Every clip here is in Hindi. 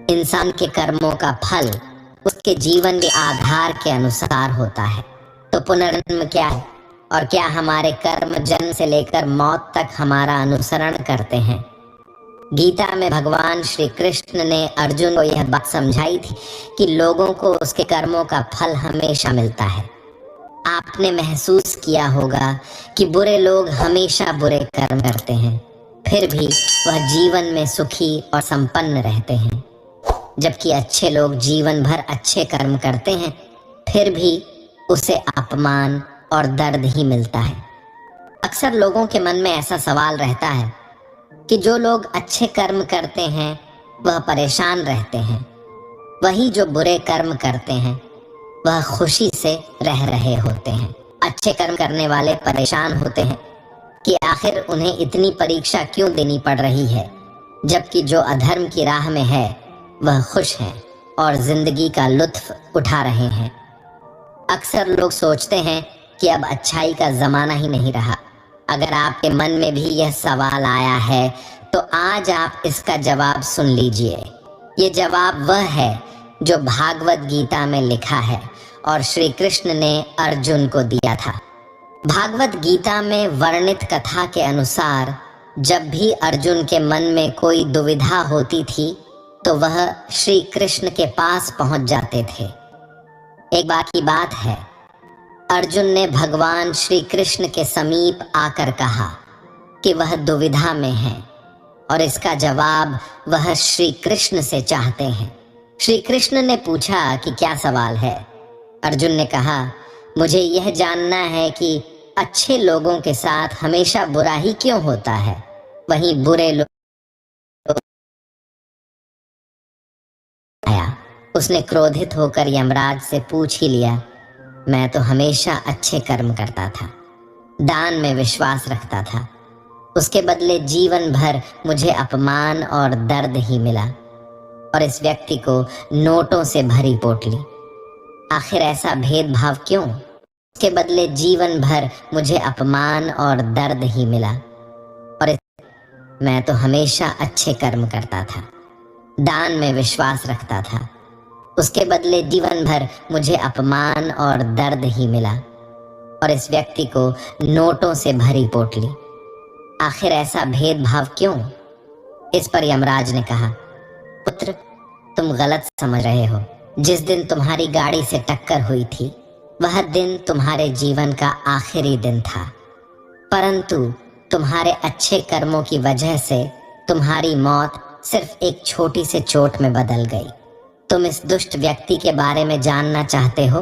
इंसान के कर्मों का फल उसके जीवन के आधार के अनुसार होता है। तो पुनर्जन्म क्या है और क्या हमारे कर्म जन्म से लेकर मौत तक हमारा अनुसरण करते हैं? गीता में भगवान श्री कृष्ण ने अर्जुन को यह बात समझाई थी कि लोगों को उसके कर्मों का फल हमेशा मिलता है। आपने महसूस किया होगा कि बुरे लोग हमेशा बुरे कर्म करते हैं, फिर भी वह जीवन में सुखी और संपन्न रहते हैं, जबकि अच्छे लोग जीवन भर अच्छे कर्म करते हैं, फिर भी उसे अपमान और दर्द ही मिलता है। अक्सर लोगों के मन में ऐसा सवाल रहता है कि जो लोग अच्छे कर्म करते हैं वह परेशान रहते हैं, वही जो बुरे कर्म करते हैं वह खुशी से रह रहे होते हैं। अच्छे कर्म करने वाले परेशान होते हैं कि आखिर उन्हें इतनी परीक्षा क्यों देनी पड़ रही है, जबकि जो अधर्म की राह में है वह खुश हैं और जिंदगी का लुत्फ उठा रहे हैं। अक्सर लोग सोचते हैं कि अब अच्छाई का जमाना ही नहीं रहा। अगर आपके मन में भी यह सवाल आया है तो आज आप इसका जवाब सुन लीजिए। ये जवाब वह है जो भागवत गीता में लिखा है और श्री कृष्ण ने अर्जुन को दिया था। भागवत गीता में वर्णित कथा के अनुसार जब भी अर्जुन के मन में कोई दुविधा होती थी तो वह श्री कृष्ण के पास पहुंच जाते थे। एक बार की बात है, अर्जुन ने भगवान श्री कृष्ण के समीप आकर कहा कि वह दुविधा में है और इसका जवाब वह श्री कृष्ण से चाहते हैं। श्री कृष्ण ने पूछा कि क्या सवाल है? अर्जुन ने कहा, मुझे यह जानना है कि अच्छे लोगों के साथ हमेशा बुरा ही क्यों होता है, वहीं बुरे लोग। उसने क्रोधित होकर यमराज से पूछ ही लिया, मैं तो हमेशा अच्छे कर्म करता था, दान में विश्वास रखता था, उसके बदले जीवन भर मुझे अपमान और दर्द ही मिला और इस व्यक्ति को नोटों से भरी पोटली। आखिर ऐसा भेदभाव क्यों? उसके बदले जीवन भर मुझे अपमान और दर्द ही मिला और मैं तो हमेशा अच्छे कर्म करता था, दान में विश्वास रखता था, उसके बदले जीवन भर मुझे अपमान और दर्द ही मिला और इस व्यक्ति को नोटों से भरी पोटली। आखिर ऐसा भेदभाव क्यों? इस पर यमराज ने कहा, पुत्र, तुम गलत समझ रहे हो। जिस दिन तुम्हारी गाड़ी से टक्कर हुई थी वह दिन तुम्हारे जीवन का आखिरी दिन था, परंतु तुम्हारे अच्छे कर्मों की वजह से तुम्हारी मौत सिर्फ एक छोटी सी चोट में बदल गई। तुम इस दुष्ट व्यक्ति के बारे में जानना चाहते हो?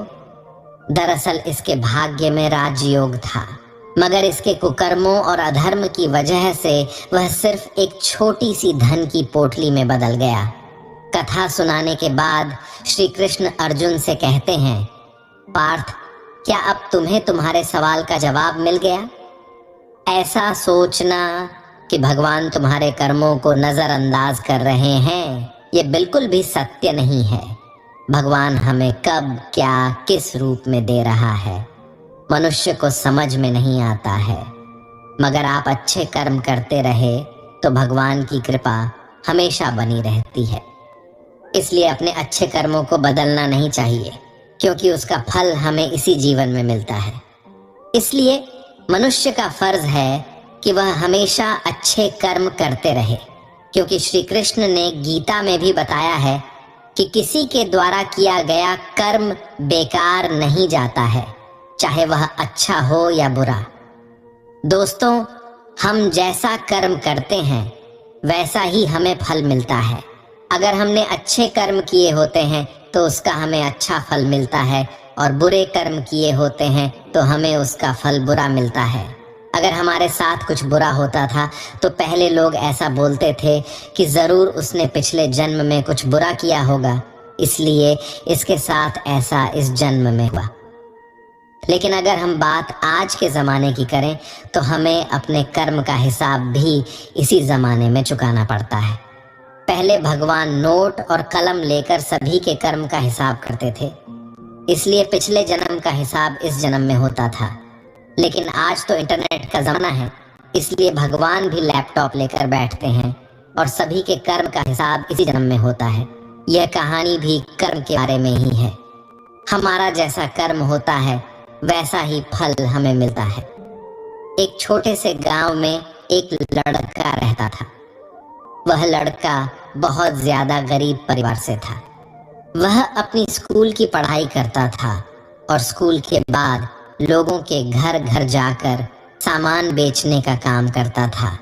दरअसल इसके भाग्य में राजयोग था, मगर इसके कुकर्मों और अधर्म की वजह से वह सिर्फ एक छोटी सी धन की पोटली में बदल गया। कथा सुनाने के बाद श्री कृष्ण अर्जुन से कहते हैं, पार्थ, क्या अब तुम्हें तुम्हारे सवाल का जवाब मिल गया? ऐसा सोचना कि भगवान तुम्हारे कर्मों को नजरअंदाज कर रहे हैं, ये बिल्कुल भी सत्य नहीं है। भगवान हमें कब, क्या, किस रूप में दे रहा है मनुष्य को समझ में नहीं आता है, मगर आप अच्छे कर्म करते रहे तो भगवान की कृपा हमेशा बनी रहती है। इसलिए अपने अच्छे कर्मों को बदलना नहीं चाहिए, क्योंकि उसका फल हमें इसी जीवन में मिलता है। इसलिए मनुष्य का फर्ज है कि वह हमेशा अच्छे कर्म करते रहे, क्योंकि श्री कृष्ण ने गीता में भी बताया है कि किसी के द्वारा किया गया कर्म बेकार नहीं जाता है, चाहे वह अच्छा हो या बुरा। दोस्तों, हम जैसा कर्म करते हैं वैसा ही हमें फल मिलता है। अगर हमने अच्छे कर्म किए होते हैं तो उसका हमें अच्छा फल मिलता है, और बुरे कर्म किए होते हैं तो हमें उसका फल बुरा मिलता है। अगर हमारे साथ कुछ बुरा होता था तो पहले लोग ऐसा बोलते थे कि ज़रूर उसने पिछले जन्म में कुछ बुरा किया होगा, इसलिए इसके साथ ऐसा इस जन्म में हुआ। लेकिन अगर हम बात आज के ज़माने की करें तो हमें अपने कर्म का हिसाब भी इसी ज़माने में चुकाना पड़ता है। पहले भगवान नोट और कलम लेकर सभी के कर्म का हिसाब करते थे, इसलिए पिछले जन्म का हिसाब इस जन्म में होता था। लेकिन आज तो इंटरनेट का ज़माना है, इसलिए भगवान भी लैपटॉप लेकर बैठते हैं और सभी के कर्म का हिसाब इसी जन्म में होता है। यह कहानी भी कर्म के बारे में ही है। हमारा जैसा कर्म होता है वैसा ही फल हमें मिलता है। एक छोटे से गांव में एक लड़का रहता था। वह लड़का बहुत ज्यादा गरीब परिवार से था। वह अपनी स्कूल की पढ़ाई करता था और स्कूल के बाद लोगों के घर घर जाकर सामान बेचने का काम करता था।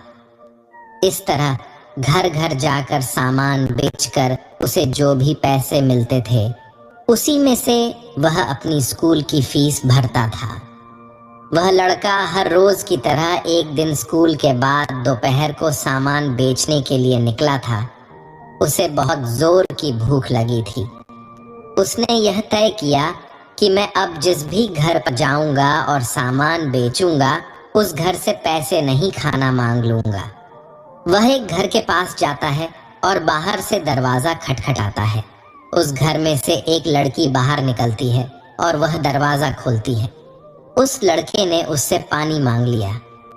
इस तरह घर घर जाकर सामान बेचकर उसे जो भी पैसे मिलते थे उसी में से वह अपनी स्कूल की फीस भरता था। वह लड़का हर रोज की तरह एक दिन स्कूल के बाद दोपहर को सामान बेचने के लिए निकला था। उसे बहुत जोर की भूख लगी थी। उसने यह तय किया कि मैं अब जिस भी घर पर जाऊंगा और सामान बेचूंगा उस घर से पैसे नहीं खाना मांग लूंगा। वह एक घर के पास जाता है और बाहर से दरवाजा खटखटाता है। उस घर में से एक लड़की बाहर निकलती है और वह दरवाजा खोलती है। उस लड़के ने उससे पानी मांग लिया।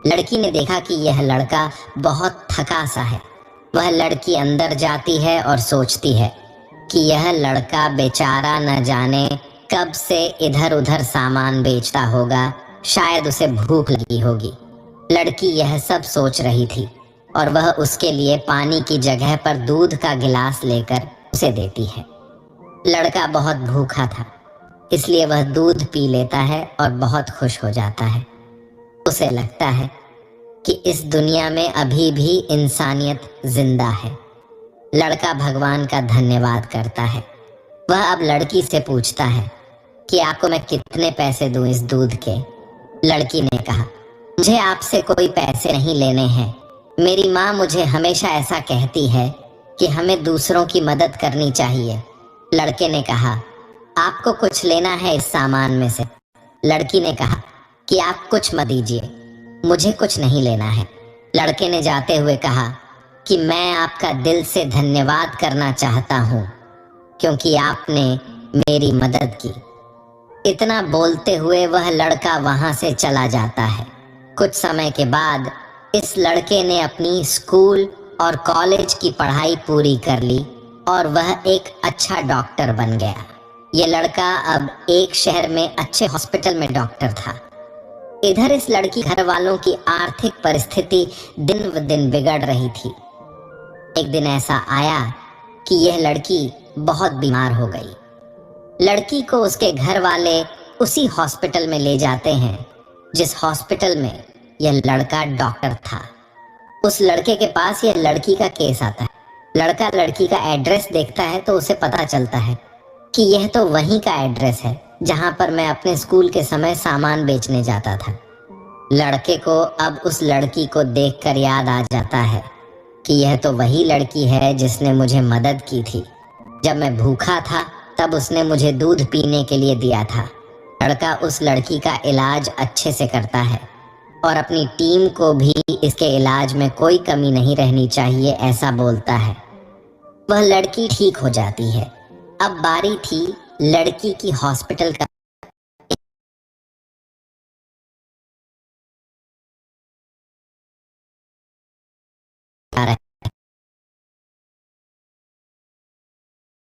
लड़की ने देखा कि यह लड़का बहुत थका सा है। वह लड़की अंदर जाती है और सोचती है कि यह लड़का बेचारा न जाने कब से इधर उधर सामान बेचता होगा, शायद उसे भूख लगी होगी। लड़की यह सब सोच रही थी और वह उसके लिए पानी की जगह पर दूध का गिलास लेकर उसे देती है। लड़का बहुत भूखा था, इसलिए वह दूध पी लेता है और बहुत खुश हो जाता है। उसे लगता है कि इस दुनिया में अभी भी इंसानियत जिंदा है। लड़का भगवान का धन्यवाद करता है। वह अब लड़की से पूछता है कि आपको मैं कितने पैसे दूं इस दूध के। लड़की ने कहा, मुझे आपसे कोई पैसे नहीं लेने हैं। मेरी माँ मुझे हमेशा ऐसा कहती है कि हमें दूसरों की मदद करनी चाहिए। लड़के ने कहा, आपको कुछ लेना है इस सामान में से। लड़की ने कहा कि आप कुछ मत दीजिए, मुझे कुछ नहीं लेना है। लड़के ने जाते हुए कहा कि मैं आपका दिल से धन्यवाद करना चाहता हूँ क्योंकि आपने मेरी मदद की। इतना बोलते हुए वह लड़का वहां से चला जाता है। कुछ समय के बाद इस लड़के ने अपनी स्कूल और कॉलेज की पढ़ाई पूरी कर ली और वह एक अच्छा डॉक्टर बन गया। ये लड़का अब एक शहर में अच्छे हॉस्पिटल में डॉक्टर था। इधर इस लड़की घर वालों की आर्थिक परिस्थिति दिन ब दिन बिगड़ रही थी। एक दिन ऐसा आया कि यह लड़की बहुत बीमार हो गई। लड़की को उसके घर वाले उसी हॉस्पिटल में ले जाते हैं जिस हॉस्पिटल में यह लड़का डॉक्टर था। उस लड़के के पास यह लड़की का केस आता है। लड़का लड़की का एड्रेस देखता है तो उसे पता चलता है कि यह तो वहीं का एड्रेस है जहां पर मैं अपने स्कूल के समय सामान बेचने जाता था। लड़के को अब उस लड़की को देखकर याद आ जाता है कि यह तो वही लड़की है जिसने मुझे मदद की थी। जब मैं भूखा था तब उसने मुझे दूध पीने के लिए दिया था। लड़का उस लड़की का इलाज अच्छे से करता है और अपनी टीम को भी इसके इलाज में कोई कमी नहीं रहनी चाहिए ऐसा बोलता है। वह लड़की ठीक हो जाती है। अब बारी थी लड़की की हॉस्पिटल का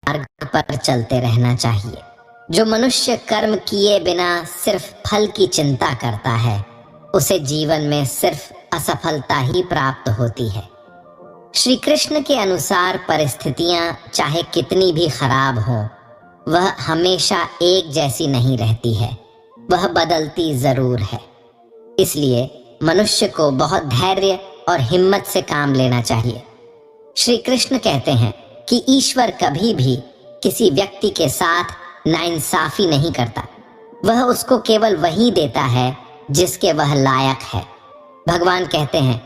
मार्ग पर चलते रहना चाहिए। जो मनुष्य कर्म किए बिना सिर्फ फल की चिंता करता है उसे जीवन में सिर्फ असफलता ही प्राप्त होती है। श्री कृष्ण के अनुसार परिस्थितियां चाहे कितनी भी खराब हों, वह हमेशा एक जैसी नहीं रहती है, वह बदलती जरूर है। इसलिए मनुष्य को बहुत धैर्य और हिम्मत से काम लेना चाहिए। श्री कृष्ण कहते हैं कि ईश्वर कभी भी किसी व्यक्ति के साथ नाइंसाफी नहीं करता। वह उसको केवल वही देता है जिसके वह लायक है। भगवान कहते हैं,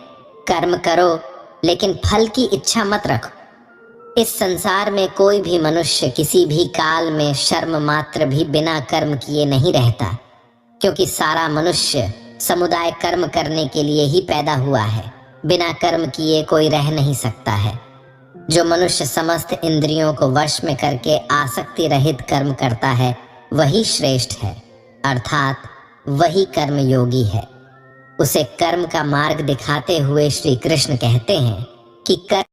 कर्म करो लेकिन फल की इच्छा मत रखो। इस संसार में कोई भी मनुष्य किसी भी काल में शर्म मात्र भी बिना कर्म किए नहीं रहता, क्योंकि सारा मनुष्य समुदाय कर्म करने के लिए ही पैदा हुआ है। बिना कर्म किए कोई रह नहीं सकता है। जो मनुष्य समस्त इंद्रियों को वश में करके आसक्ति रहित कर्म करता है वही श्रेष्ठ है, अर्थात वही कर्म योगी है। उसे कर्म का मार्ग दिखाते हुए श्री कृष्ण कहते हैं कि कर्म